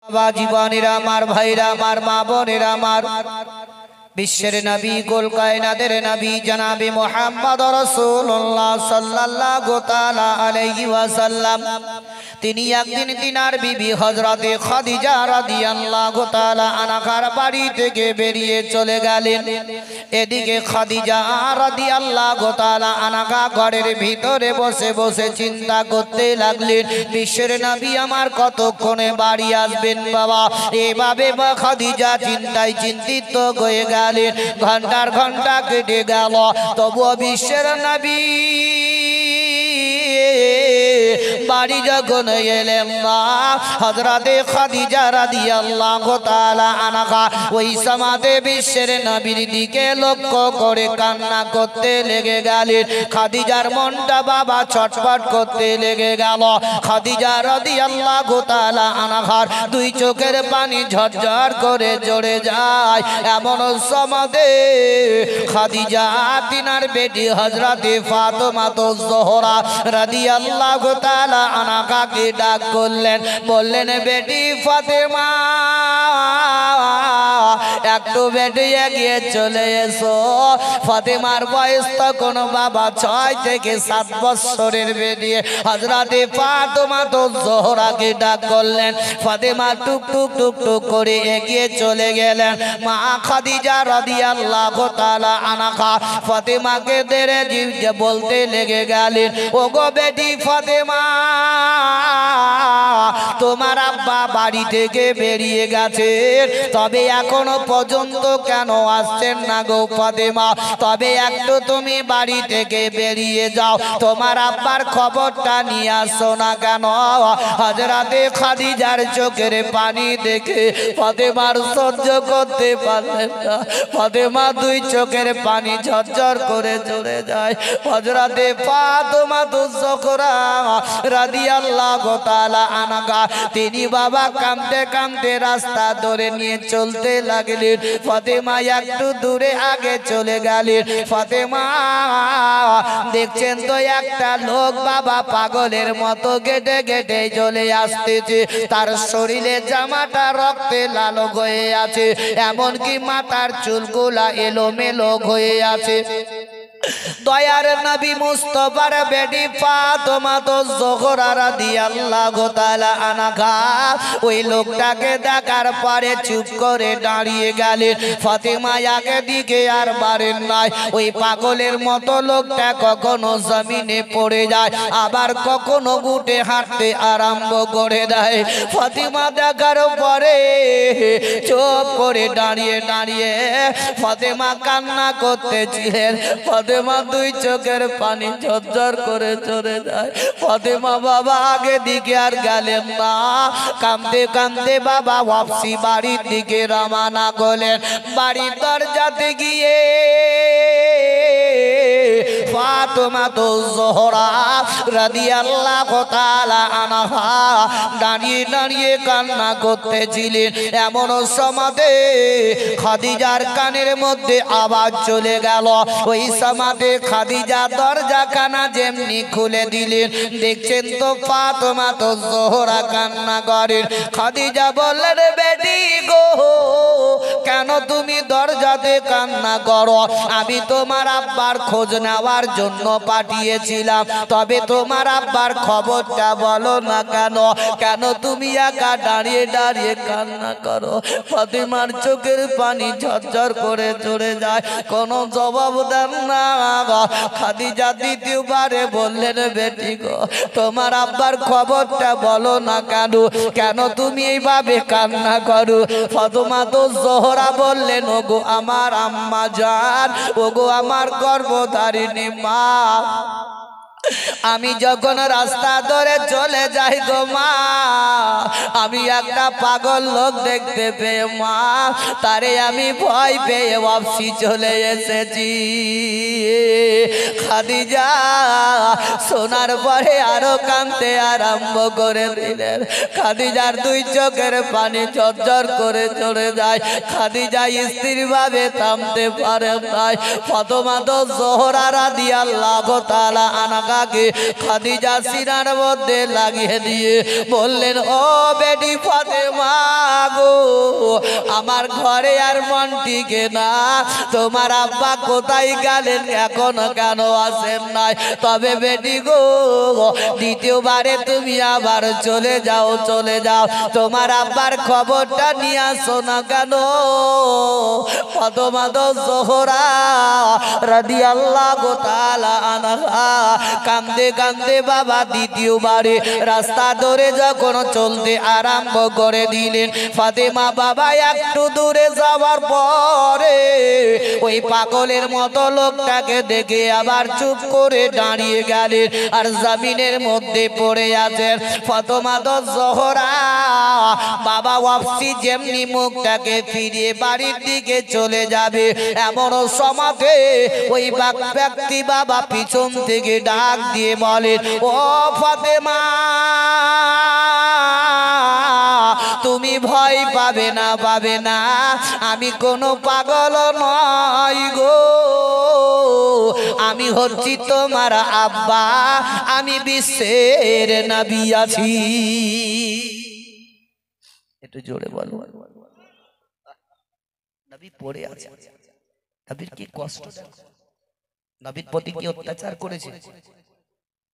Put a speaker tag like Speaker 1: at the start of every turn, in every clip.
Speaker 1: বাবা জীবনের আমার ভাইরা আমার মা বোনেরা আমার বিশ্বের নবী কুল কায়নাতের নবী জনাবে মুহাম্মদ রাসূলুল্লাহ সাল্লাল্লাহু তাআলা আলাইহি ওয়াসাল্লাম তিনি একদিন তিনার বিবি হযরতে খাদিজা রাদিয়াল্লাহু তাআলা আনহার বাড়ি থেকে বেরিয়ে চলে গেলেন। এদিকে খাদিজা রাদিয়াল্লাহু তাআলা আনহা ঘরের ভিতরে বসে বসে চিন্তা করতে লাগলেন, বিশ্বের নবী আমার কতক্ষণে বাড়ি আসবেন বাবা। এভাবে খাদিজা চিন্তায় চিন্তিত হয়ে গেলেন। ঘন্টার ঘন্টা কেটে গেল, তবুও বিশ্বের নবী বাড়ি যখন এলেন না, হযরতে খাদিজা রাদিয়াল্লাহু তাআলা আনহা ওই সমাতে বিশ্বের নবীর দিকে লক্ষ্য করে কান্না করতে লেগে গেলেন। খাদিজার মনটা বাবা ছটফট করতে লেগে গেল। খাদিজা রাদিয়াল্লাহু তাআলা আনহার দুই চোখের পানি ঝরঝর করে ঝরে যায়। এমন সমাতে খাদিজা তিনার বেটি হযরতে ফাতেমা যোহরা রাদিয়াল্লাহু তাআলা আনহাকে ডাক করলেন, বললেন বেটি ফাতেমা একটু বেটি এগিয়ে চলে এসো। ফাতেমার বয়স তখন বাবা 6 থেকে 7 বছরের বেটি। হযরতে ফাতেমা যোহরাকে ডাক করলেন। ফাতেমা টুক টুক টুক টুক করে এগিয়ে চলে গেলেন। মা খাদিজা রাদিয়াল্লাহু তাআলা আনহা ফাতেমাকে ধরে বলতে লেগে গেলেন, ওগো বেটি ফাতেমা তোমার আব্বা বাড়ি থেকে বেরিয়ে গেছেন, তবে এখনো পর্যন্ত কেন আসছেন না গো ফাতেমা? তবে একটু তুমি বাড়ি থেকে বেরিয়ে যাও, তোমার আব্বার খবরটা নিয়ে আসো না কেন? হযরতে খাদিজার চোখের পানি দেখে ফাতেমার সহ্য করতে পারলেন না। ফাতেমা দুই চোখের পানি ঝরঝর করে ঝরে যায়। হযরতে ফাতেমা যোহরা রাদিয়াল্লাহু তাআলা আনহা তিনি বাবা কাঁদতে কাঁদতে রাস্তা ধরে নিয়ে চলতে লাগলেন। ফাতেমা একটু দূরে আগে চলে গেলেন। ফাতেমা দেখছেন তো একটা লোক বাবা পাগলের মতো গেটে গেটে চলে আসতেছে। তার শরীরে জামাটা রক্তে লাল হয়ে আছে, এমনকি মাথার চুলগুলা এলোমেলো হয়ে আছে। দয়ার নবী মুস্তাফার বেটি ফাতেমা যোহরা রাদিয়াল্লাহু তাআলা আনহা ওই লোকটাকে দেখার পরে চুপ করে দাঁড়িয়ে গেলেন। ফাতেমা আগে দিকে আর বাড়েন নাই। ওই পাগলের মতো লোকটা কখনো জমিনে পড়ে যায়, আবার কখনো উঠে হাঁটতে আরম্ভ করে দেয়। ফাতেমা দেখার পরে চুপ করে দাঁড়িয়ে দাঁড়িয়ে ফাতেমা কান্না করতেছিলেন। ফাতেমা দুই চোখের পানি ঝরঝর করে চলে যায়। ফাতেমা বাবা আগে দিকে আর গেলেন না। কাঁদতে কাঁদতে বাবা ওয়াপসি বাড়ির দিকে রওনা করলেন। বাড়ির দরজাতে গিয়ে ফাতেমা যোহরা রাদিয়াল্লাহু তাআলা আনহা দাঁড়িয়ে দাঁড়িয়ে কান্না করতেছিলেন। এমন সময়তে খাদিজার কানের মধ্যে আওয়াজ চলে গেল। ওই সময়তে খাদিজা দরজাখানা যেমনি খুলে দিলেন, দেখছেন তো ফাতেমা যোহরা কান্না করেন। খাদিজা বললেন, বেটি গো কেন তুমি দরজাতে কান্না করো? আমি তোমার আব্বার খোঁজ নেওয়ার জন্য পাঠিয়েছিলাম, তবে তোমার আব্বার খবরটা বলো না কেন? কেন তুমি একা দাঁড়িয়ে দাঁড়িয়ে কান্না করো? ফাতেমার চোখের পানি ঝরঝর করে ঝরে যায়, কোনো জবাব দেন না। খাদিজা দ্বিতীয়বারে বললেন, বেটি গো তোমার আব্বার খবরটা বলো না কেন? কেন তুমি এইভাবে কান্না করো? ফাতেমা যোহরা বললেন, ওগো আমার আম্মা জান, ওগো আমার গর্ভধারিণী মা, আমি যখন রাস্তা ধরে চলে যাই গো মা, আমি একটা পাগল লোক দেখতে পেয়ে মা, তারে আমি ভয় পেয়ে ওয়াপসি চলে এসেছি। খাদিজা শোনার পরে আরো কাঁদতে আরম্ভ করে দিলেন। খাদিজার দুই চোখের পানি ঝরঝর করে চলে যায়। খাদিজা স্ত্রীর ভাবে থামতে পারে নাই। ফাতেমা যোহরা রাদিয়াল্লাহু তাআলা আনহা কে খাদিজা সিনার মধ্যে লাগিয়ে দিয়ে বললেন, ও বেটি ফাতেমা গো আমার ঘরে আর মন টিকে না, তোমার আব্বা কোথায় গেলেন এখনো কেন আসেন নাই? তবে বেটি গো দ্বিতীয়বারে তুমি আবার চলে যাও, তোমার আব্বার খবরটা নিয়ে আসো না কেন? ফাতেমা জোহরা রাদিয়াল্লাহু তাআলা আনহা কান্দে কান্দে বাবা দ্বিতীয়বারে রাস্তা ধরে যখন চলতে আরম্ভ করে দিলেন, ফাতেমা বাবা একটু দূরে যাওয়ার পরে ওই পাগলের মতো লোকটাকে দেখে আবার চুপ করে দাঁড়িয়ে গেলেন আর জমিনের মধ্যে পড়ে আছেন। ফাতেমা জোহরা বাবা ওয়াপসি যেমনি মুখটাকে ফিরিয়ে বাড়ির দিকে চলে যাবে, এমন সমাজে ওই ব্যক্তি বাবা পিছন থেকে ডাক দিয়ে বলেন, ও ফাতেমা তুমি ভয় পাবে না, আমি কোনো পাগল নই গো, আমি হচ্ছি তোমার আব্বা, আমি বিশ্বের নবী আছি। একটু জোরে বলো। নবী পড়ে আছে, নবীর কি কষ্ট, নবীর প্রতি কি অত্যাচার করেছে।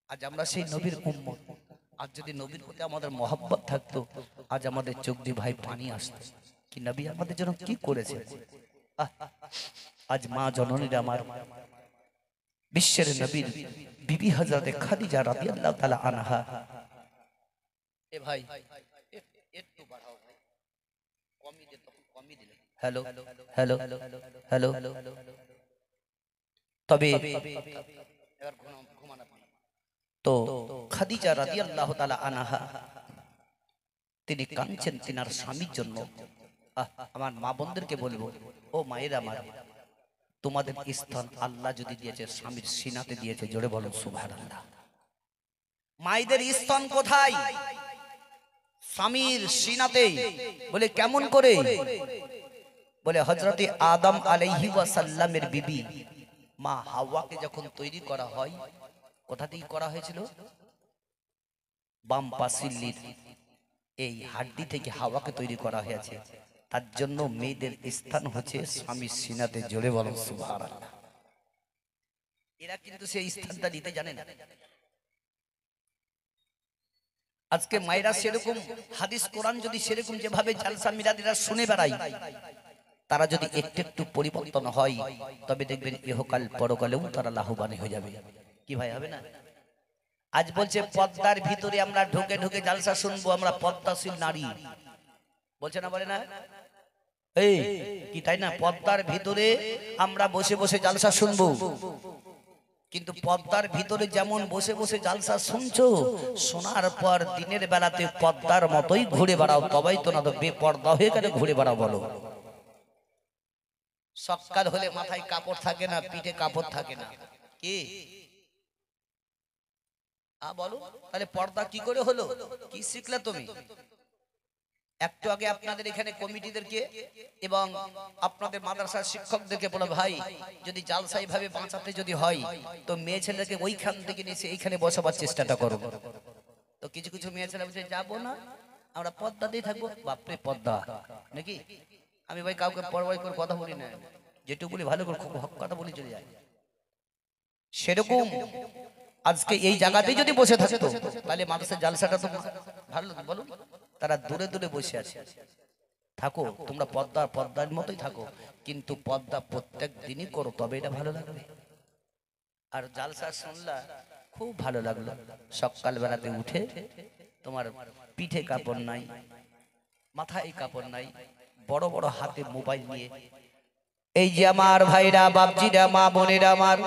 Speaker 1: আজ আমরা সেই নবীর উম্মত। আজ যদি নবীর প্রতি আমাদের মহব্বত থাকতো, আজ আমাদের চোখ দিয়ে ভাই পানি আসতো। কি নবী আমাদের জন্য কি করেছে। আজ মা জননীর আমার বিশ্বের নবীর বিবি হযরত খাদিজা রাদিয়াল্লাহু তাআলা আনহা, এ ভাই একটু বাড়াও ভাই, কমই দে, তখন কমই দিলে। Hello hello hello. তবে তো খাদিজা রাদিয়াল্লাহু তাআলা আনহা তিনি কাঁদছেন তিনার স্বামীর জন্য। আমার মা বোনদেরকে বলবো, ও মায়েরা আমার, তোমাদের স্থান আল্লাহ যদি দিয়েছে স্বামীর সিনাতে দিয়েছে, জোরে বলো সুবহানাল্লাহ। মায়েদের স্থান কোথায়? স্বামীর সিনাতে। বলে কেমন করে? বলে হযরতে আদম আলাইহিস সালামের বিবি মা হাওয়াকে যখন তৈরি করা হয়, কোথা থেকে করা হয়েছিল? বাম পাশিল্লির এই হাড্ডি থেকে হাওয়াকে তৈরি করা হয়েছে। তার জন্য মেয়েদের স্থান হচ্ছে স্বামীর সিনাতে, জোরে বলো সুবহানাল্লাহ। এরা কিন্তু সেই স্থানটা দিতে জানে না। আজকে মায়েরা সেরকম হাদিস কোরআন যদি সেরকম যেভাবে জালসা মিলাদিরা শুনে বেড়ায়, তারা যদি একটু একটু পরিবর্তন হয়, তবে দেখবেন ইহকাল পরকালেও তারা লাভবান হয়ে যাবে। কি ভাই হবে না? আজ বলছে পর্দার ভিতরে আমরা ঢুকে ঢুকে জালসা শুনবো, আমরা পর্দাশীল নারী বলছে না, বলে না? এই কি তাই না? পর্দার ভিতরে আমরা বসে বসে জালসা শুনবো, কিন্তু পর্দার ভিতরে যেমন বসে বসে জালসা শুনছো, শোনার পর দিনের বেলাতে পর্দার মতোই ঘুরে বেড়াও, তবেই তো না তো বেপর্দা হয়ে গেলে ঘুরে বেড়াও। বলো, সকাল হলে মাথায় কাপড় থাকে না, পিঠে কাপড় থাকে না, কি বলো? তাহলে পর্দা কি করে হলো? কি শিখলে তুমি? একটু আগে আপনাদের এখানে কমিটিদেরকে এবং আপনাদের মাদ্রাসার শিক্ষকদেরকে বলো, ভাই যদি জালসাই ভাবে বাঁচাতে যদি হয়, তো মেয়ে ছেলেকে ওইখান থেকে নিয়ে এইখানে বসাবার চেষ্টাটা করো। তো কিছু কিছু মেয়ে ছেলে বলছে যাবো না, আমরা পর্দা দিয়ে থাকবো। বাপরে পর্দা নাকি? আমি ভাই কাউকে পরবাই করে কথা বলি না, যেটুকু বলি ভালো করে কথা বলি চলে যায়। সেরকম আজকে এই জায়গাতেই যদি বসে থাকতো, তাহলে মানুষের জালসাটা তো ভালো বলো। তারা দূরে দূরে বসে আছে। থাকো তোমরা পর্দার মতোই থাকো, কিন্তু পর্দা প্রত্যেক দিনই করো, তবে এটা ভালো লাগবে। আর জালসা শুনলা খুব ভালো লাগলো, সকাল বেলাতে উঠে তোমার পিঠে কাপড় নাই, মাথায় কাপড় নাই, বড় বড় হাতে মোবাইল নিয়ে, এই যে আমার ভাইরা বাপজিরা মা বোনেরা আমার,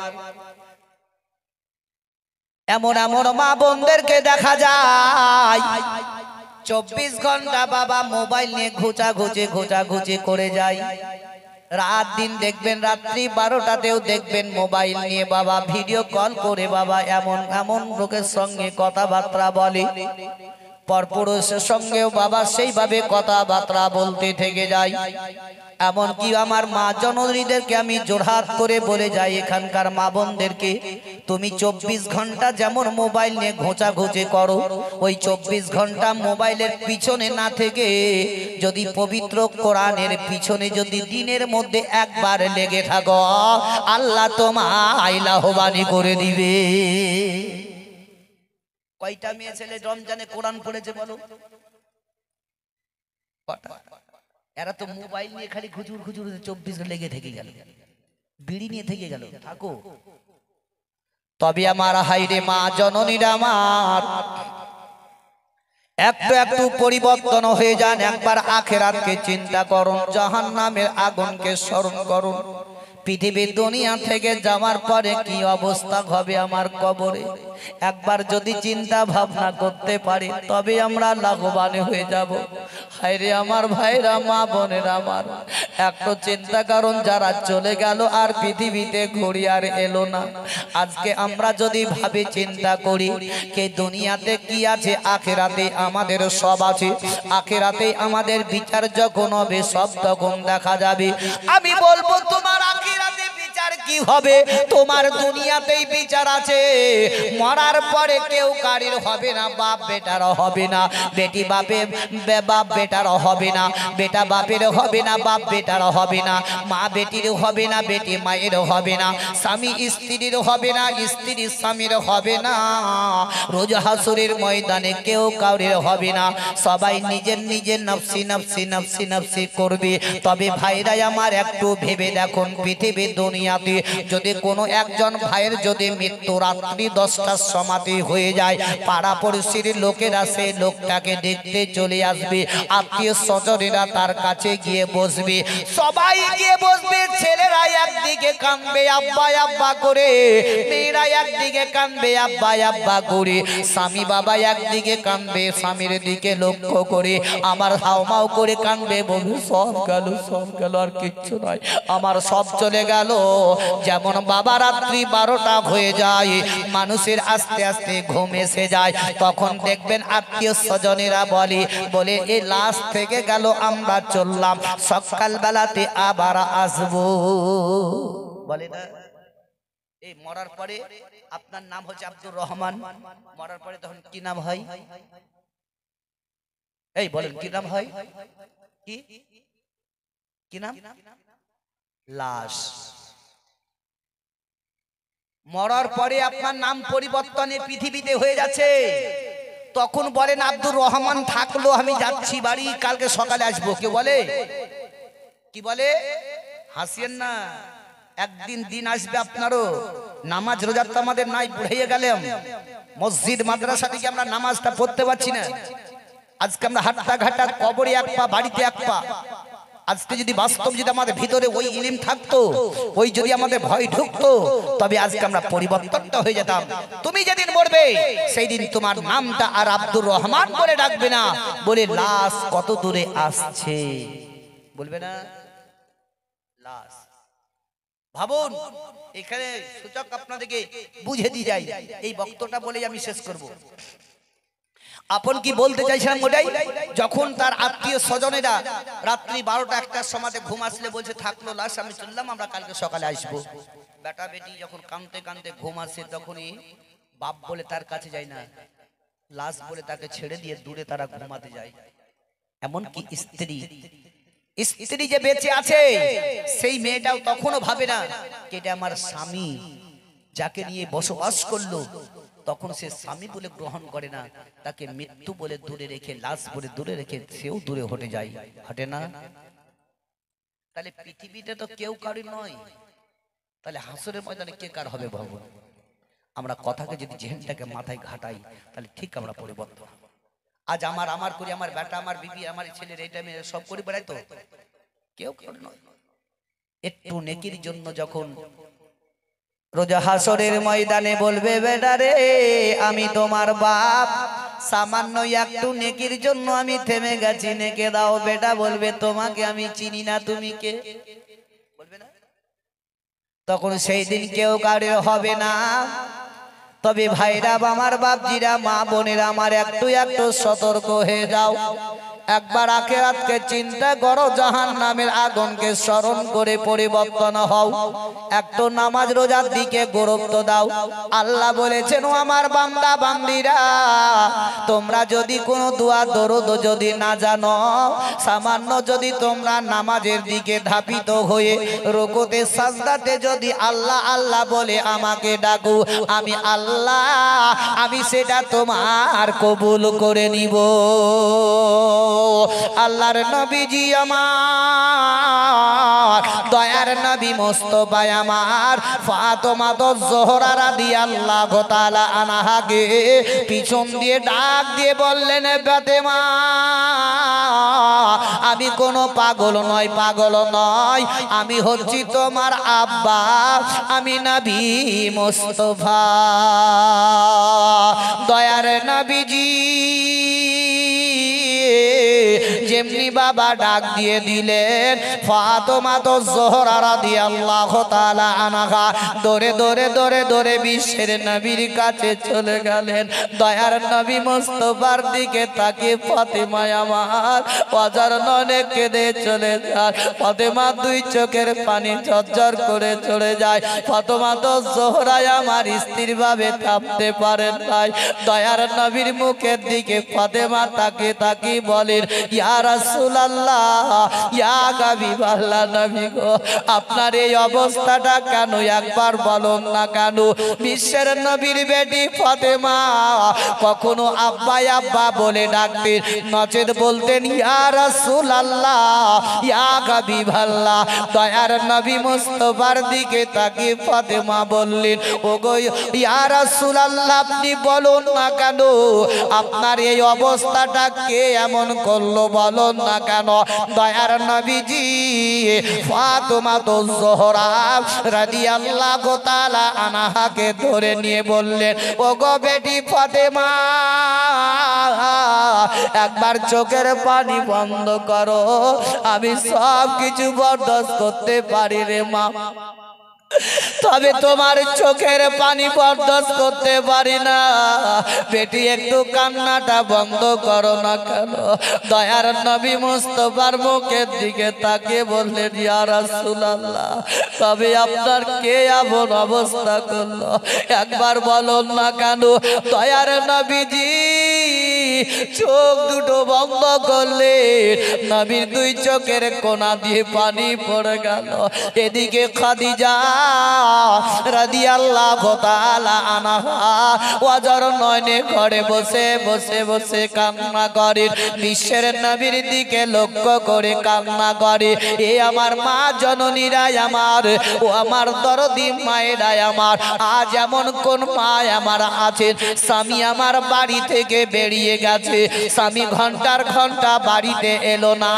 Speaker 1: এমন এমন মা বোনদেরকে দেখা যায় 24 ঘন্টা বাবা মোবাইল নিয়ে ঘোচাঘুচি করে যায়। রাত দিন দেখবেন, রাত্রি 12টাতেও দেখবেন মোবাইল নিয়ে বাবা ভিডিও কল করে বাবা এমন এমন লোকের সঙ্গে কথাবার্তা বলে। পরপুরুষের সঙ্গেও বাবা সেইভাবে কথাবার্তা বলতে থেকে যায়। এমনকি আমার মা জননীদেরকে আমি জোরহাত করে বলে যাই, এখানকার মা বোনদেরকে, তুমি 24 ঘন্টা যেমন মোবাইল নিয়ে ঘোঁচাঘুচি করো, ওই 24 ঘন্টা মোবাইলের পিছনে না থেকে যদি পবিত্র কোরআনের পিছনে যদি দিনের মধ্যে একবার লেগে থাকো, আল্লাহ তোমায় লাভবান করে দিবে। কয়টা মেয়ে ছেলে রমজানে কোরআন পড়েছে বলো? এরা তো মোবাইল নিয়ে খালি খুচুর খুচুর 24 লেগে থেকে গেল, বিড়ি নিয়ে থেকে গেল। থাকো। তবে আমার হাইরে মা জননীরা আমার, একটু একটু পরিবর্তন হয়ে যান। একবার আখিরাতকে চিন্তা করুন, জাহান্নামের আগুনকে স্মরণ করুন। পৃথিবীর দুনিয়া থেকে যাওয়ার পরে কি অবস্থা হবে আমার কবরে, একবার যদি চিন্তা ভাবনা করতে পারি তবে আমরা লাভবান হয়ে যাব। হায়রে আমার ভাইরা, মা বোনেরা আমার, একটু চিন্তা করুন, যারা চলে গেল আর পৃথিবীতে ঘুরে আর এলো না, আজকে আমরা যদি ভাবে চিন্তা করি কে দুনিয়াতে কি আছে, আখিরাতে আমাদের সব আছে। আখিরাতে আমাদের বিচার যখন হবে সব তখন দেখা যাবে। আমি বলবো তোমার আখিরাতে বিচার কি হবে, তোমার দুনিয়াতেই বিচার আছে। মরার পরে কেউ কারির হবে না, বাপ বেটার হবে না, বেটি বাপে বাপ বেটার হবে না, বেটা বাপের হবে না, বাপ বেটার হবে না, মা বেটির হবে না, বেটি মায়ের হবে না, স্বামী স্ত্রীর হবে না, স্ত্রী স্বামীর হবে না। রোজ হাসুরের ময়দানে কেউ কাউরের হবে না, সবাই নিজের নিজের নফসি নফসি নফসি নফসি করবে। তবে ভাইরা আমার, একটু ভেবে দেখুন, পৃথিবীর দুনিয়াতে যদি কোনো একজন ভাইয়ের যদি মৃত্যু রাত্রি 10টার সমাধি হয়ে যায়, পাড়া পড়শির লোকেরা সেই লোকটাকে দেখতে চলে আসবে, আত্মীয় স্বজনেরা তার কাছে গিয়ে বসবে, সবাই গিয়ে বসবে। ছেলেরা একদিকে কাঁদবে আব্বা আব্বা করে, মেয়েরা একদিকে কাঁদবে আব্বা আব্বা করে, স্বামী বাবা একদিকে কাঁদবে স্বামীর দিকে লক্ষ্য করে, আমার হাওমাও করে কাঁদবে, বলবে সব গেল আর কিচ্ছু নয়, আমার সব চলে গেল। যেমন বাবা রাত্রি 12টা হয়ে যায়, মানুষের আস্তে আস্তে ঘুম এসে যায়, তখন দেখবেন আত্মীয় স্বজনেরা বলে এই লাশ থেকে গেল, আমরা চললাম, সকাল বেলাতে আবার আসবো। বলে না, এই মরার পরে আপনার নাম হচ্ছে আব্দুর রহমান, মরার পরে তখন কি নাম হয়? এই বলেন কি নাম হয়? কি নাম? লাশ। মরার পরে আপনার নাম পরিবর্তনে পৃথিবীতে হয়ে যাচ্ছে। তখন বলেন আব্দুর রহমান থাকলো, আমি যাচ্ছি বাড়ি, কালকে সকালে আসবো। কে বলে? কি বলে? হাসিয়েন না, একদিন দিন আসবে আপনারও, নামাজ রোজা তো আমাদের নাই, বুড়িয়ে গেলাম, মসজিদ মাদ্রাসা থেকে আমরা নামাজটা পড়তে পারছি না। আজকে আমরা হাট্টা ঘাটার কবরে এক পা, বাড়িতে এক পা। আজকে যদি বাস্তব যদি আমাদের ভিতরে ওই ইলম থাকতো, ওই যদি আমাদের ভয় ঢুকতো, তবে আজকে আমরা পরিবর্তনটা হয়ে যেতাম। তুমি যেদিন মরবে সেই দিন তোমার নামটা আর আব্দুর রহমান বলে ডাকবে না, বলে লাশ কত দূরে আসছে বলবে না, লাশ। ভাবুন, এখানে সূচক আপনাদেরকে বুঝে দিয়ে যাই, এই বক্তব্যটা বলে আমি শেষ করব। আপন কি বলতে চাইছিলাম ওটাই, যখন তার আত্মীয় স্বজনেরা রাত্রি 12টা 1টার সময় ঘুম আসলে বলছে থাকলো লাশ, আমি চললাম, আমরা কালকে সকালে আসবো। বেটা বেটি যখন কাঁদতে কাঁদতে ঘুম আসে, তখনই বাপ বলে তার কাছে যায় না, লাশ বলে তাকে ছেড়ে দিয়ে দূরে তারা ঘুমাতে যায়। এমনকি স্ত্রী যে বেঁচে আছে সেই মেয়েটাও তখনও ভাবে না এটা আমার স্বামী, যাকে নিয়ে বসবাস করলো, তখন সে স্বামী বলে গ্রহণ করে না, তাকে মৃত্যু বলে দূরে রেখে, লাশ বলে দূরে রেখে সেও দূরে হটে যায়, হটে না? তাহলে পৃথিবীতে তো কেউ কারোর নয়, তাহলে হাসরের ময়দানে কে কার হবে ভাবুন। আমরা কথাকে যদি জেহেনটাকে মাথায় ঘাটাই, তাহলে ঠিক আমরা পরিবর্তন। আজ আমার করি, আমার বেটা, আমার বিবি, আমার ছেলের এই টাইমে সব করে বেড়াই, তো কেউ কারোর নয়। একটু নেকির জন্য যখন রোজা হাসরের ময়দানে বলবে, বেটা রে আমি তোমার বাপ, সামান্য একটু নেকির জন্য আমি থেমে গেছি, নেকে দাও। বেটা বলবে তোমাকে আমি চিনি না, তুমি কে? বলবে না? তখন সেই দিন কেউ কারোর হবে না। তবে ভাইরা আমার বাপজিরা মা বোনেরা আমার একটু একটু সতর্ক হয়ে যাও। একবার আখিরাতকে চিন্তা করো, জাহান্নামের আগুনকে স্মরণ করে পরিবর্তন হও। একটু নামাজ রোজার দিকে গুরুত্ব দাও। আল্লাহ বলেছেন, ও আমার বান্দা বান্দিরা, তোমরা যদি কোনো দোয়া দরুদ যদি না জানো, সামান্য যদি তোমরা নামাজের দিকে ধাপিত হয়ে রুকুতে সাজদাতে যদি আল্লাহ আল্লাহ বলে আমাকে ডাকো, আমি আল্লাহ আমি সেটা তোমার কবুল করে নিব। আল্লাহর নবীজি আমার, দয়ার নবী মুস্তাফা আমার, ফাতেমা জোহরা রাদিয়াল্লাহু তাআলা আনহাকে পিছন দিয়ে ডাক দিয়ে বললেন, ফাতেমা আমি কোনো পাগল নয়, পাগল নয়, আমি হচ্ছি তোমার আব্বা, আমি নবী মুস্তাফা। দয়ার নবীজি যেমনি বাবা ডাক দিয়ে দিলেন, ফাতেমা জোহরা রাদিয়াল্লাহু তাআলা আনহা দৌড়ে দৌড়ে দৌড়ে দৌড়ে বিশ্বের নবীর কাছে চলে গেলেন। দয়ার নবী মুস্তাফার দিকে তাকিয়ে ফাতেমা আমার অজার নয়নে কেঁদে চলে যায়। ফাতেমা দুই চোখের পানি ঝরঝর করে চলে যায়। ফাতেমা জোহরা আমার স্থির ভাবে থামতে পারেন নাই। দয়ার নবীর মুখের দিকে ফাতেমা তাকিয়ে তাকিয়ে বলেন, ইয়া রাসূলুল্লাহ, ইয়া হাবিবাল্লাহ, নবী গো আপনার এই অবস্থাটা কেন একবার বলুন না কেন? বিশ্বের নবীর বেটি ফাতেমা কখনো আব্বা আব্বা বলে ডাকতেন, নচেত বলতেন ইয়া রাসূলুল্লাহ, ইয়া হাবিবাল্লাহ। দয়ার নবী মুস্তাফার দিকে তাকিয়ে ফাতেমা বললেন, ওগো ইয়া রাসূলুল্লাহ আপনি বলুন না কেন, আপনার এই অবস্থাটা কে এমন করলো বলুন না কেন? দয়ার নবীজি ফাতেমা জোহরা রাদিয়াল্লাহু তাআলা আনহাকে ধরে নিয়ে বললেন, ওগো বেটি ফাতেমা একবার চোখের পানি বন্ধ করো, আমি সব কিছু বরদাস্ত করতে পারি রে মা, তবে তোমার চোখের পানি বরদাস্ত করতে পারি না। বেটি একটু কান্নাটা বন্ধ করো না কেন? দয়ার নবী মুস্তাফার মুখের দিকে তাকিয়ে বললেন, ইয়া রাসূলুল্লাহ তবে আপনার কে এমন অবস্থা করলো একবার বলুন না কেন? দয়ার নবীজি চোখ দুটো বন্ধ করলে নবীর দুই চোখের কোনা দিয়ে পানি পড়ে গেল। এদিকে খাদিজা রাদিয়াল্লাহু তাআলা আনহা ওয়াজর নয়নে ঘরে বসে বসে বসে কান্না করে, বিশ্বের নবীর দিকে লক্ষ্য করে কান্না করে। এ আমার মা জননীরা আমার, ও আমার দরদি মায়েরা আমার, আজ এমন কোন মা আমার আছে স্বামী আমার বাড়ি থেকে বেরিয়ে গেছে, স্বামী ঘন্টার ঘন্টা বাড়িতে এলো না,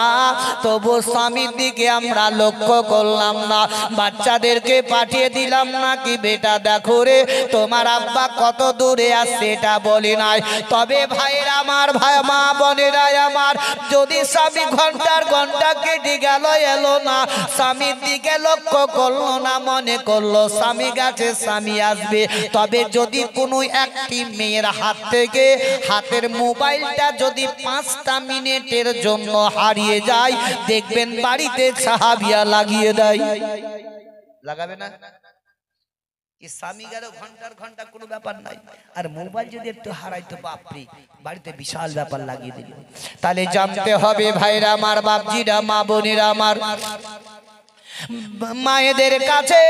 Speaker 1: তবু স্বামীর দিকে আমরা লক্ষ্য করলাম না, বাচ্চাদেরকে পাঠিয়ে দিলাম নাকি বেটা দেখো রে তোমার আব্বা কত দূরে আসছে এটা বলি নাই। তবে ভাইরা আমার, ভাই মা বোনেরা আমার, যদি স্বামী ঘন্টার ঘন্টা কেটে গেল এলো না, স্বামীর দিকে লক্ষ্য করলো না, মনে করলো স্বামী গেছে স্বামী আসবে, তবে যদি কোনো একটি মেয়ের হাত থেকে হাতের মোবাইলটা যদি 5টা মিনিটের জন্য হারিয়ে যায়, দেখবেন বাড়িতে সাহাবিয়া লাগিয়ে দেয়। লাগাবে না? কি স্বামী গেল ঘন্টার ঘন্টা কোনো ব্যাপার নাই, আর মোবাইল যদি একটু হারাইতো বাপরে বাড়িতে বিশাল ব্যাপার লাগিয়ে দিল। তাহলে জানতে হবে ভাইরা আমার, বাপজিরা, মা বোনেরা আমার, মায়েদের কাছে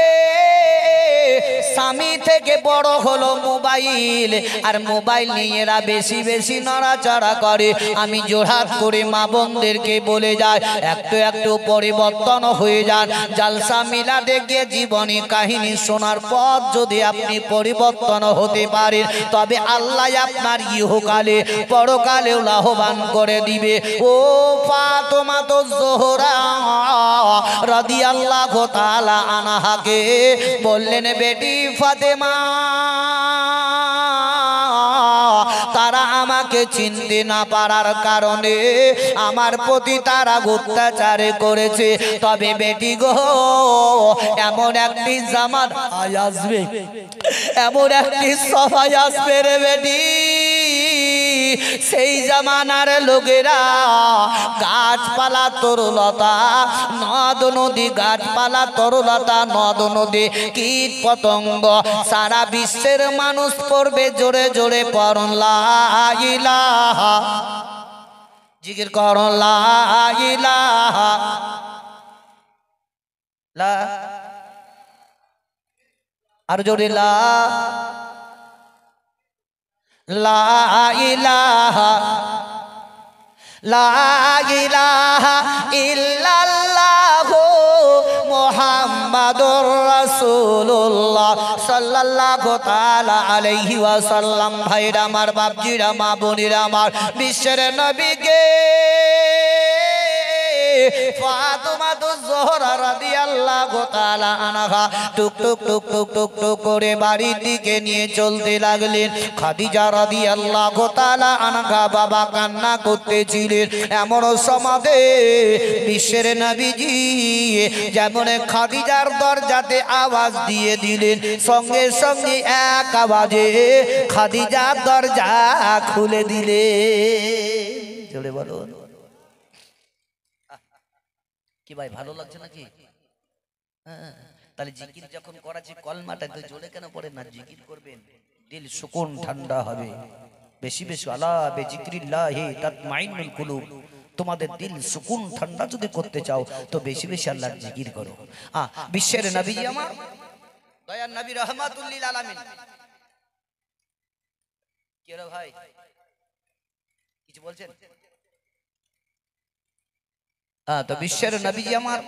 Speaker 1: স্বামী থেকে বড় হলো মোবাইল, আর মোবাইল নিয়ে এরা বেশি বেশি নড়াচড়া করে। আমি জোড়হাত করে মা বোনদেরকে বলে যায়, একটু একটু পরিবর্তন হয়ে যান। জালসা মিলাদে গিয়ে জীবনী কাহিনী শোনার পর যদি আপনি পরিবর্তন হতে পারেন, তবে আল্লাহ আপনার ইহকালে পরকালেও লাভবান করে দিবে। ও ফাতেমা জোহরা রাদিয়াল্লাহু তাআলা আনহাকে বললেন, বেটি ফাতেমা তারা আমাকে আমাকে চিনতে না পারার কারণে আমার প্রতি তারা অত্যাচার করেছে। তবে বেটি গো, এমন একটি জামান আসবে, এমন একটি সময় আসবে রে বেটি, সেই জামানার লোকেরা গাছপালা তরুলতা, নদ নদী, গাছপালা তরুলতা, নদ নদী, কীট পতঙ্গ, সারা বিশ্বের মানুষ পড়বে জোরে জোরে পড়ুন লা ইলাহা, জিকির করুন লা ইলাহা, লা, আর জোরে লা ইলাহা, লা ইলাহা ইল্লাল্লাহু মুহাম্মাদুর রাসূলুল্লাহ সাল্লাল্লাহু তাআলা আলাইহি ওয়াসাল্লাম। ভাইরা আমার, বাপজিরা, মা বোনেরা আমার, বিশ্বের নবীকে ফাতেমাতুজ জোহরা রাদিয়াল্লাহু তাআলা আনহা টুক টুক টুক টুক টুক টুক করে বাড়ির দিকে নিয়ে চলতে লাগলেন। খাদিজা রাদিয়াল্লাহু তাআলা আনহা বাবা কান্না করতেছিলেন। এমন সমাদে বিশ্বের নবীজি যেমন খাদিজার দরজাতে আওয়াজ দিয়ে দিলেন, সঙ্গে সঙ্গে এক আওয়াজে খাদিজার দরজা খুলে দিলেন। জোরে বলুন কি ভাই, ভালো লাগছে নাকি? তাহলে জিকির যখন করাছি কলমাটা তো জোরে কেন পড়ে না? জিকির করবেন, দিল সুকুন ঠান্ডা হবে। বেশি বেশি আলা বিজিক্রিল্লাহি তাতমাইনুল কুলুব। তোমাদের দিল সুকুন ঠান্ডা যদি করতে চাও তো বেশি বেশি আল্লাহর জিকির করো। বিশ্বের নবীজি আমার, দয়ার নবী রাহমাতুল লিল আলামিন। কি রে ভাই, কিছু বলছেন? তো বিশ্বের নবীজি আমার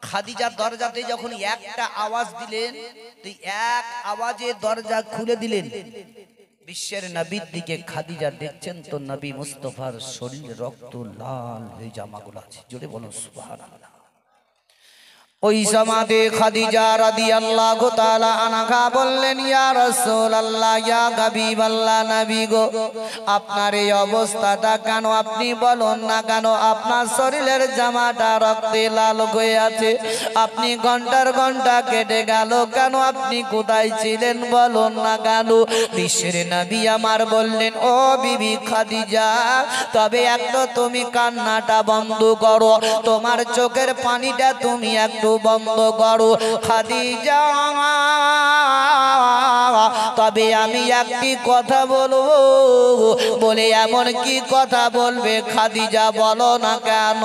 Speaker 1: খাদিজার দরজাতে যখন একটা আওয়াজ দিলেন, তো এক আওয়াজে দরজা খুলে দিলেন। বিশ্বের নবীর দিকে খাদিজা দেখছেন তো নবী মুস্তাফার শরীর রক্ত লাল হয়ে জামাগুলো আছে। জোরে বলো সুবহানাল্লাহ। ওই সমাদে খাদিজা রাদিয়াল্লাহু তাআলা আনহা বললেন, ইয়া রাসূলুল্লাহ, ইয়া হাবিবাল্লাহ, নবী গো, আপনার এই অবস্থাটা কেন? আপনি বলুন না কেন? আপনার শরীরের জামাটা রক্তে লাল হয়ে আছে, আপনি ঘন্টার ঘন্টা কেটে গেল কেন? আপনি কোথায় ছিলেন বলুন না কেন? বিশ্বের নবী আমার বললেন, ও বিবি খাদিজা, তবে একটু তুমি কান্নাটা বন্ধ করো, তোমার চোখের পানিটা তুমি একটু বন্ধ করো খাদিজা। তবে আমি একটি কথা বলবো। বলে এমন কি কথা বলবে খাদিজা? বলো না কেন?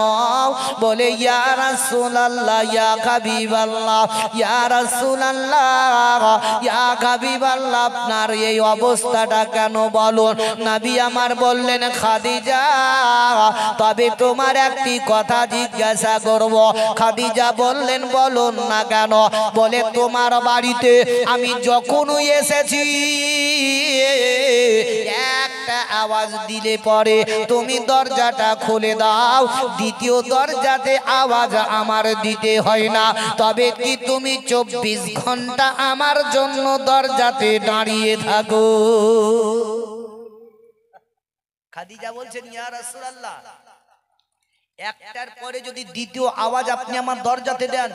Speaker 1: বলে ইয়া রাসূলুল্লাহ, ইয়া হাবিবাল্লাহ, ইয়া রাসূলুল্লাহ, ইয়া হাবিবাল্লাহ, আপনার এই অবস্থাটা কেন বলুন? নবী আমার বললেন, খাদিজা, তবে তোমার একটি কথা জিজ্ঞাসা করব। খাদিজা বললেন, বলুন না কেন? বলে তোমার বাড়িতে আমি যখনই এসেছি একটা আওয়াজ দিলে পরে তুমি দরজাটা খুলে দাও, দ্বিতীয় দরজাতে আওয়াজ আমার দিতে হয় না। তবে কি তুমি 24 ঘন্টা আমার জন্য দরজাতে দাঁড়িয়ে থাকো? খাদিজা বলছেন, ইয়া রাসূলুল্লাহ, একটার পরে যদি দ্বিতীয় আওয়াজ আপনি আমার দরজাতে দেন,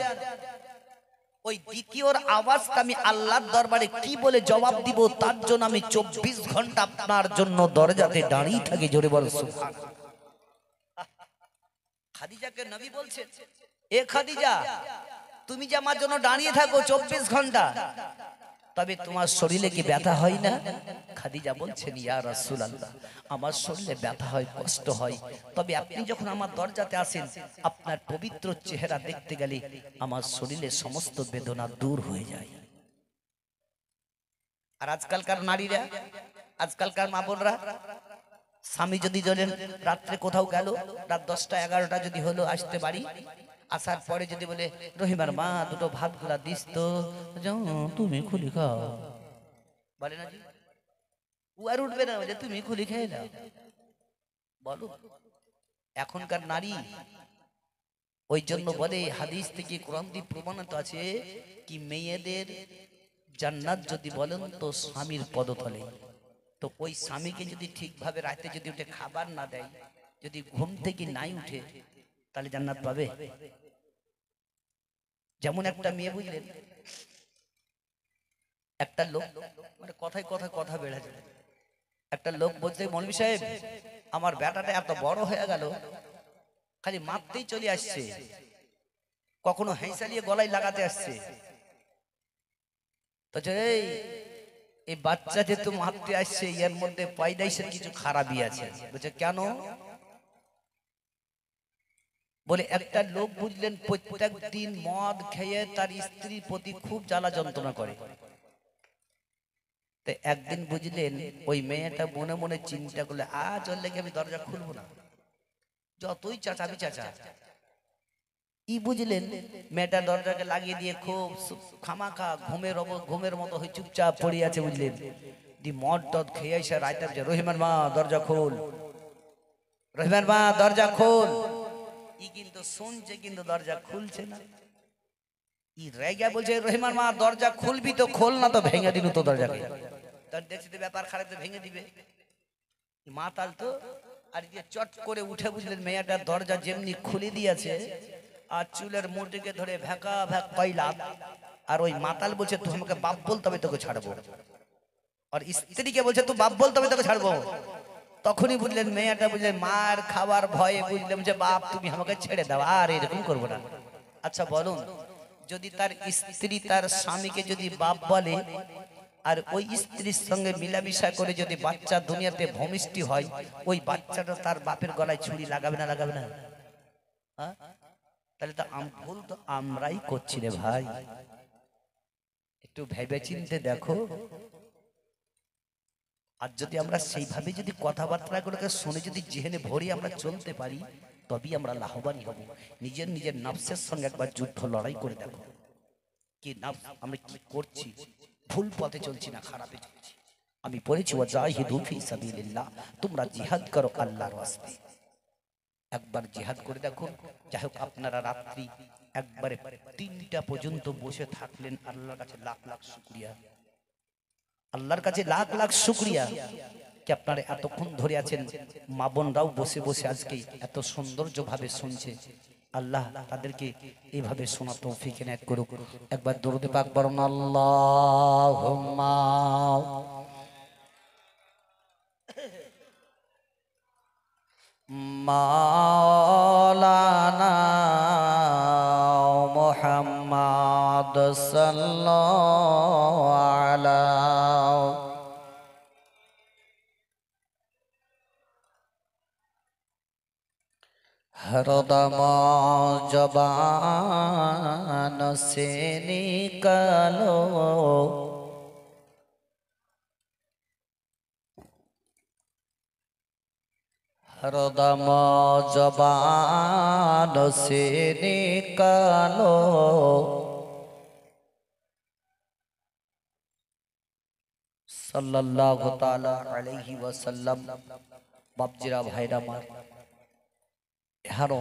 Speaker 1: ওই দ্বিতীয়র আওয়াজটা আমি আল্লাহর দরবারে কি বলে জবাব দিব, তার জন্য আমি 24 ঘন্টা আপনার জন্য দরজাতে দাঁড়িয়ে থাকি। জোরে বল সুবহানাল্লাহ। খাদিজাকে নবী বলছেন, এ খাদিজা, তুমি যে আমার জন্য দাঁড়িয়ে থাকো 24 ঘন্টা, তবে তোমার শরীরে কি ব্যথা হয় না? খাদিজা বলছেন, ইয়া রাসূলুল্লাহ, আমার শরীরে ব্যথা হয়, কষ্ট হয়, তবে আপনি যখন আমার দরজাতে আসেন, আপনার পবিত্র চেহারা দেখতে গেলে আমার শরীরে সমস্ত বেদনা দূর হয়ে যায়। আর আজকালকার নারীরা, আজকালকার মা বোনরা, স্বামী যদি ধরেন রাত্রে কোথাও গেল, রাত 10টা 11টা যদি হলো, আসতে বাড়ি আসার পরে যদি বলে, রহিমার মা দুটো ভাত গুলা দিস তো, তুমি খুলি খাও, বলে না? ও আর উঠবে না, বলে তুমি খুলি খেয়ে নাও। বলো, এখনকার নারী ওই জন্য বলে, হাদিস থেকে কোরআন দিয়ে প্রমাণিত আছে কি মেয়েদের জান্নাত যদি বলেন তো স্বামীর পদতলে। তো ওই স্বামীকে যদি ঠিকভাবে রাতে যদি উঠে খাবার না দেয়, যদি ঘুম থেকে নাই উঠে, তাহলে জান্নাত পাবে? যেমন একটা মেয়ে, বুঝলেন, একটা লোক, মানে কথায় কথায় কথা বেড়ে যায়, একটা লোক বলছে, মৌলভী সাহেব আমার বেটাটা এত বড় হয়ে গেল, খালি মারতেই চলে আসছে, কখনো হেঁসালিয়ে গলায় লাগাতে আসছে। তো এই বাচ্চা যেহেতু মারতে আসছে, এর মধ্যে পয়দাইশের কিছু খারাপই আছে। বলছে কেন? বলে একটা লোক, বুঝলেন, প্রত্যেক দিন মদ খেয়ে তার স্ত্রীর প্রতি খুব জ্বালা যন্ত্রণা করে। তো একদিন, বুঝলেন, ওই মেয়েটা মনে মনে চিন্তা করলে, আজ ওর লেগে আমি দরজা খুলবো না, যতই চাচাবি চাচা। বুঝলেন, মেয়েটা দরজাকে লাগিয়ে দিয়ে খুব খামাখা ঘুমের মতো হয়ে চুপচাপ পড়ে আছে, বুঝলেন। মদ টদ খেয়ে এসে রাইতে বলছে, রহিমার মা দরজা খোল, রহিমার মা দরজা খোল। কিন্তু শুনছে, কিন্তু দরজা খুলছে না। রেগে বলছে, রহিমার মা দরজা খুলবি তো খোল, না তো ভেঙে দিল তো দরজাকে। তার দেখছি ব্যাপার খারাপ, তো ভেঙে দিবে। মাতাল তো, আর চট করে উঠে, বুঝলেন, মেয়েটার দরজা যেমনি খুলে দিয়েছে, আর চুলের মুটিকে ধরে ভেকা ভেক কইলা। আর ওই মাতাল বলছে, তুই আমাকে বাপ বলতে হবে, তোকে ছাড়বো। আর স্ত্রীকে বলছে, তুই বাপ বলতে হবে, তোকে ছাড়বো। তখনই, বুঝলেন, মেয়েটা, বুঝলেন, মার খাবার ভয়ে, বুঝলেন, যে বাপ তুমি আমাকে ছেড়ে দাও, আর এরকম করবো না। আচ্ছা বলুন, যদি তার স্ত্রী তার স্বামীকে যদি বাপ বলে, আর ওই স্ত্রীর সঙ্গে মিলামিশা করে যদি বাচ্চা দুনিয়াতে ভূমিষ্ঠ হয়, ওই বাচ্চাটা তার বাপের গলায় ছুরি লাগাবে না? লাগাবে না? তাহলে তো ভুল তো আমরাই করছি রে ভাই। একটু ভেবে চিন্তে দেখো। আর যদি আমরা সেইভাবে যদি কথাবার্তাগুলোকে শুনে যদি জেহেনে ভরি আমরা চলতে পারি, তবেই আমরা লাভবানই হব। নিজের নফসের সঙ্গে একবার যুদ্ধ লড়াই করে দেখো, কি নফস আমরা কি করছি, ভুল পথে চলছি না খারাপে চলছি। আমি পড়েছি, ওয়াজাহিদু ফি সাবিলিল্লাহ, তোমরা জিহাদ করো আল্লাহর রাস্তায়। একবার জিহাদ করে দেখুন। যাই হোক, আপনারা রাত্রি একবারে 3টা পর্যন্ত বসে থাকলেন, আল্লাহর কাছে লাখ লাখ শুকরিয়া, আল্লাহর কাছে লাখ লাখ শুকরিয়া কি আপনারা এতক্ষণ ধরে আছেন। মা বোনরাও বসে বসে আজকে এত সৌন্দর্যভাবে শুনছে। আল্লাহ তাদেরকে এইভাবে শোনা তৌফিক এনায়েত করুক। একবার দরুদ পাক পড়ুন, আল্লাহুম্মা মাওলানা মুহাম্মদ সাল্লাল্লাহু আলাইহি हरदम जबान से निकालो हरदम जबान से निकालो सल्लल्लाहु ताला अलैहि वसल्लम। बापजिरा भाईरा मार, হারো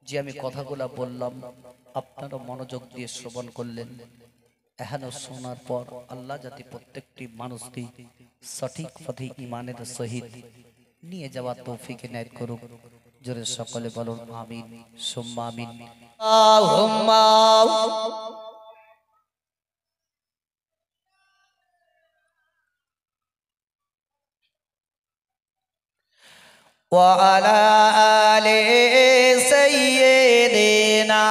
Speaker 1: যে আমি কথাগুলা বললাম আপনারা মনোযোগ দিয়ে শ্রবণ করলেন। এখানে শোনার পর আল্লাহ যাতে প্রত্যেকটি মানুষকে সঠিক পথে ঈমানের সহিত নিয়ে যাওয়া তৌফিক এনায়েত করুক। জোরে সকলে বলুন আমিন সুম্মা আমিন। আল্লাহুম্মা وعلى آل سيدنا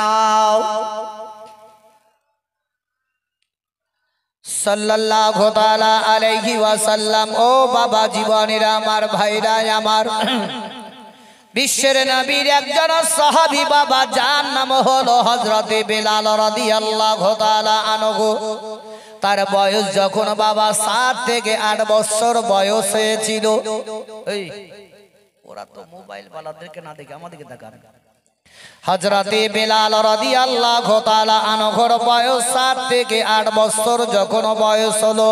Speaker 1: সাল্লাল্লাহু তাআলা আলাইহি ওয়াসাল্লাম। ও বাবা জীবনেরা আমার, ভাইরা আমার, বিশ্বের নবীর একজন সাহাবী বাবা, যার নাম হলো হযরতে বেলাল রাদিয়াল্লাহু তাআলা আনহু। তার বয়স যখন বাবা 7 থেকে 8 বছর বয়স হয়েছিল। ওরা তো মোবাইল ওয়ালাদেরকে না দেখে আমাদেরকে দেখান। হযরতে বেলাল রাদিয়াল্লাহু তাআলা আনহুর বয়স 7 থেকে 8 বছর যখন বয়স হলো,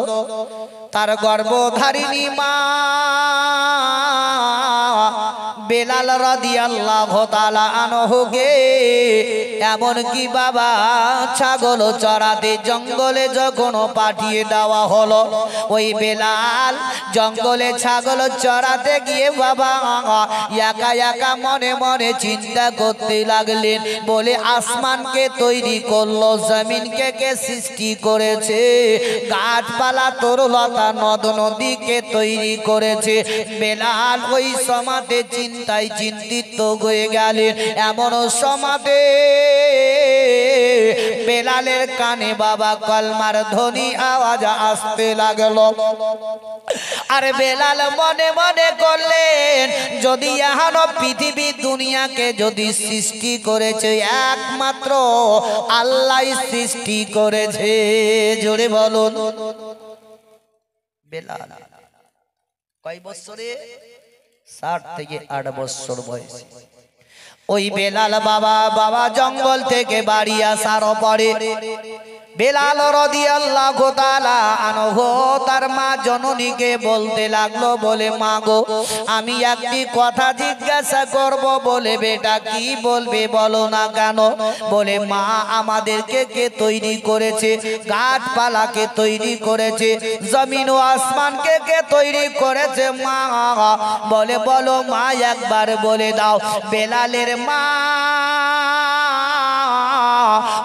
Speaker 1: তার গর্ভধারিণী মা বেলাল রাদিয়াল্লাহু তাআলা আনহুকে এমন কি বাবা ছাগল চড়াতে জঙ্গলে যখন পাঠিয়ে দেওয়া হলো, ওই বেলাল জঙ্গলে ছাগল চড়াতে গিয়ে বাবা একা একা মনে মনে চিন্তা করতে লাগলেন। বলে আসমানকে তৈরি করলো, জমিনকে কে সৃষ্টি করেছে, গাছপালা তরুলতা নদ নদীকে তৈরি করেছে। বেলাল ওই সমাতে চিন্তায় চিন্তিত হয়ে গেলেন। এমন সমাতে বেলালের কানে বাবা কলমার ধ্বনি আওয়াজ আসতে লাগলো। আর বেলাল মনে মনে করলেন, যদি এখনো পৃথিবী দুনিয়াকে যদি সৃষ্টি করেছে একমাত্র আল্লাহ সৃষ্টি করেছে। জোরে বলুন। বেলাল কয় বছরে? 60 থেকে 8 বছর বয়স। ওই বেলাল বাবা জঙ্গল থেকে বাড়ি আসার পরে বেলাল রাদিয়াল্লাহু তাআলা আনহু তার মা জননীকে বলতে লাগলো, বলে মা গো, আমি একটি কথা জিজ্ঞাসা করব। বলে বেটা কি বলবে বলো না কেন? বলে মা আমাদেরকে কে তৈরি করেছে? গাছপালাকে তৈরি করেছে, জমিন ও আসমানকে কে তৈরি করেছে মা? বলে বলো মা, একবার বলে দাও। বেলালের মা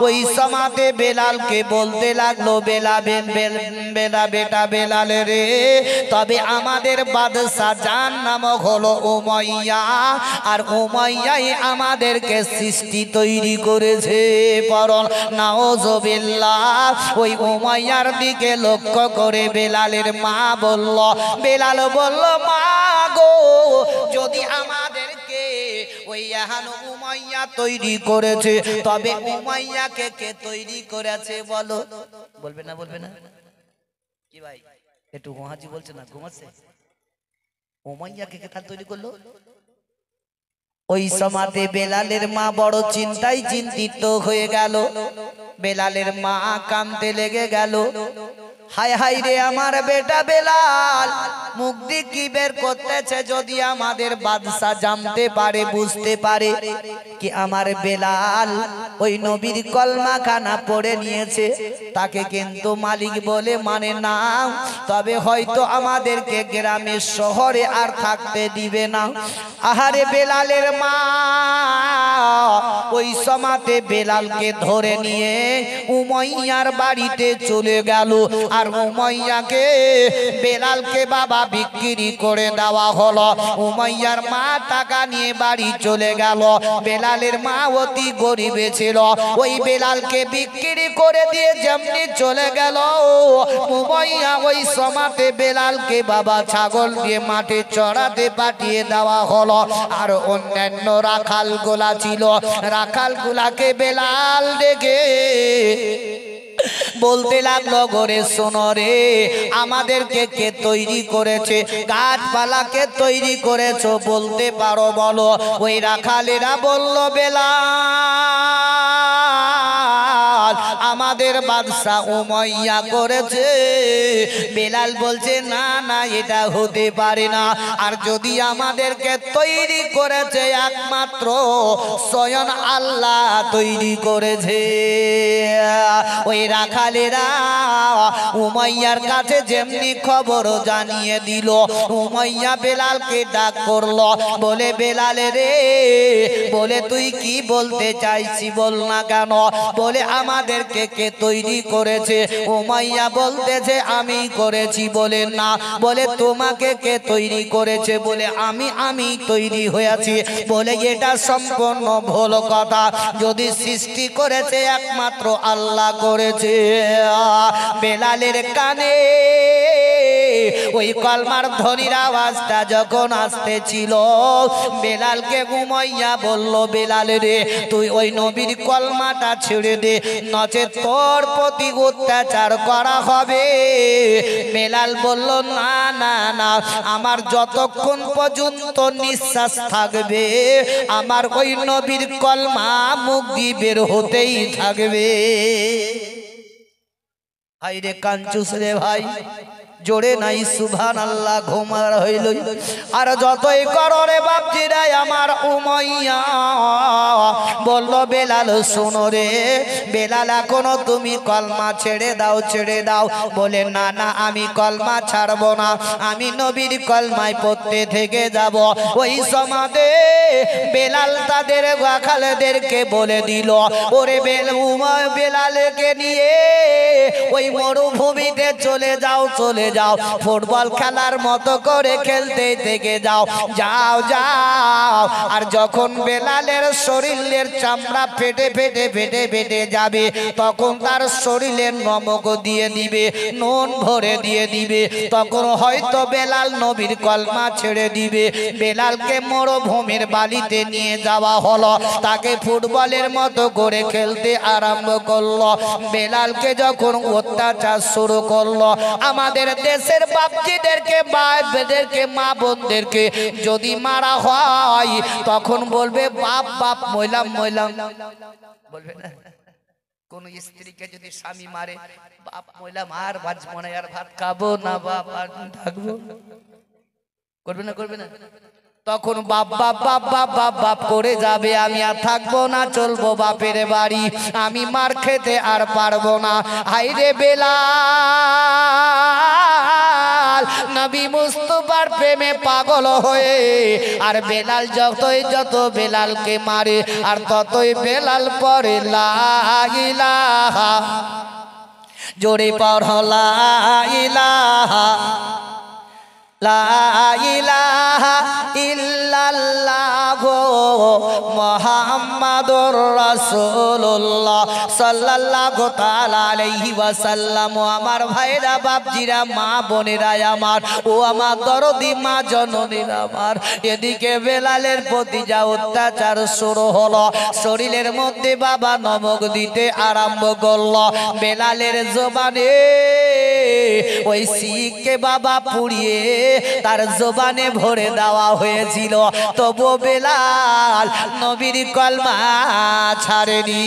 Speaker 1: ওই সমাতে বেলালকে বলতে লাগলো, বেলা বেটা বেলাল রে, তবে আমাদের বাদশা যার নাম হলো উমাইয়া, আর উমাইয়াই আমাদেরকে সৃষ্টি তৈরি করেছে। পরন নাউজুবিল্লাহ। ওই উমাইয়ার দিকে লক্ষ্য করে বেলালের মা বলল, বেলাল বলল, মা গো, যদি আমাদেরকে ওই এহানো উমাইয়া তৈরি করেছে, তবে উমাইয়াকে কে তৈরি করেছে বলো? বলবে না? বলবে না কি ভাই? একটু ওয়াজি বলছে না, ঘুমাচ্ছে। উমাইয়াকে কে তার তৈরি করলো? ওই সমাতে বেলালের মা বড় চিন্তায় চিন্তিত হয়ে গেল। বেলালের মা কাঁদতে লেগে গেল। হায় হায় রে আমার বেটা বেলাল, মুখ দিয়ে কি বের করতেছে? যদি আমাদের বাদশা জানতে পারে, বুঝতে পারে কি আমার বেলাল ওই নবীর কলমা খানা পড়ে নিয়েছে, তাকে কিন্তু মালিক বলে মানে না, তবে হয়তো আমাদেরকে গ্রামে শহরে আর থাকতে দিবে না। আহারে বেলালের মা ওই সমাতে বেলালকে ধরে নিয়ে উমাইয়ার বাড়িতে চলে গেল। আর উমাইয়াকে বেলালকে বাবা বিক্রি করে দেওয়া হলো। উমাইয়ার মা টাকা নিয়ে বাড়ি চলে গেল। বেলালের মা অতি গরিবে ছিল, ওই বেলালকে বিক্রি করে দিয়ে যেমনি চলে গেল, উমাইয়া ওই সমাতে বেলালকে বাবা ছাগল দিয়ে মাঠে চড়াতে পাঠিয়ে দেওয়া হলো। আর অন্যান্য রাখাল গোলা ছিল, রাখাল গুলাকে বেলাল ডেকে বলতে লাগলো, গোরে শোনো রে, আমাদেরকে কে তৈরি করেছে? গাছপালাকে তৈরি করেছো বলতে পারো বলো? ওই রাখালেরা বলল, বেলাল আমাদের বাদশা উমাইয়া করেছে। বেলাল বলছে, না না, এটা হতে পারে না। আর যদি আমাদেরকে তৈরি করেছে একমাত্র স্বয়ং আল্লাহ তৈরি করেছে। ওই রাখালেরা উমাইয়ার কাছে যেমনি খবর জানিয়ে দিল, উমাইয়া বেলালকে ডাক করলো, বলে বেলাল রে, বলে তুই কি বলতে চাইছি বল না কেন? বলে আমাদেরকে কে তৈরি করেছে? উমাইয়া বলতেছে আমি করেছি। বলে না। বলে তোমাকে কে তৈরি করেছে? বলে আমি তৈরি হয়েছি। বলে এটা সম্পূর্ণ ভুল কথা, যদি সৃষ্টি করেছে একমাত্র আল্লাহ করেছে। বেলালের কানে ওই কলমার ধ্বনির আওয়াজটা যখন আসতেছিল, বেলালকে উমাইয়া বলল, বেলাল রে, তুই ওই নবীর কলমাটা ছেড়ে দে, নচেৎ তোর প্রতি অত্যাচার করা হবে। বেলাল বলল, না না না, আমার যতক্ষণ পর্যন্ত নিঃশ্বাস থাকবে আমার ওই নবীর কলমা মুখ দিয়ে বের হতেই থাকবে। হাই রে কাঞ্চুস রে ভাই, জোরে নাই সুবহানাল্লাহ ঘুমার হইল। আর যতই করো রে বাপজিরাই আমার উমাইয়া বলল বেলাল শোনো রে বেলাল এখনো তুমি কলমা ছেড়ে দাও ছেড়ে দাও। বলে না না আমি কলমা ছাড়বো না, আমি নবীর কলমায় পড়তে থেকে যাব। ওই সমাদে বেলাল তাদের রাখালদেরকে বলে দিল ওরে বেলালকে নিয়ে ওই মরুভূমিতে চলে যাও চলে যাও, ফুটবল খেলার মতো করে খেলতে থেকে যাও যাও যাও। আর যখন বেলালের শরীরের চামড়া ফেটে ফেটে ফেটে ফেটে যাবে তখন তার শরীরের নমক দিয়ে দিবে, নুন ভরে দিয়ে দিবে, তখন হয়তো বেলাল নবীর কলমা ছেড়ে দিবে। বেলালকে মরুভূমির বালিতে নিয়ে যাওয়া হলো, তাকে ফুটবলের মতো করে খেলতে আরম্ভ করলো। বেলালকে যখন অত্যাচার শুরু করলো, আমাদের দেশের বাপজিদেরকে বাপদেরকে মা বোনদেরকে যদি মারা হয় তখন বলবে বাপ বাপ মইলাম মইলাম, বলবে না? কোন স্ত্রীকে যদি স্বামী মারে বাপ মইলাম আর বাঁচবো না, আর ভাত খাবো না, বাপ আর থাকবো, করবে না করবে না? তখন বাপ বাপ বাপ বাপ বাপ বাপ করে যাবে, আমি আর থাকবো না, চলবো বাপের বাড়ি, আমি মার খেতে আর পারবো না। হাইরে বেলাল নবী মুস্তাফার প্রেমে পাগল হয়ে, আর বেলাল যত বেলালকে মারে আর ততই বেলাল পড়ে লা ইলাহা, জোরে পড়ো লা ইলাহা লা ইলাহা ইল্লাল্লাহ মুহাম্মাদুর রাসূলুল্লাহ সাল্লাল্লাহু তাআলা আলাইহি ওয়াসাল্লাম। আমার ভাইরা বাপজিরা মা বোনেরা আমার, ও আমার দরদি মা জননীরা আমার, এদিকে বেলালের প্রতি যা অত্যাচার শুরু হলো, শরীরের মধ্যে বাবা নমক দিতে আরম্ভ করলো। বেলালের জবানে ওই শিখকে বাবা পুড়িয়ে তার জবানে ভরে দেওয়া হয়েছিল, তবু বেলাল নবীর কলমা ছাড়েনি।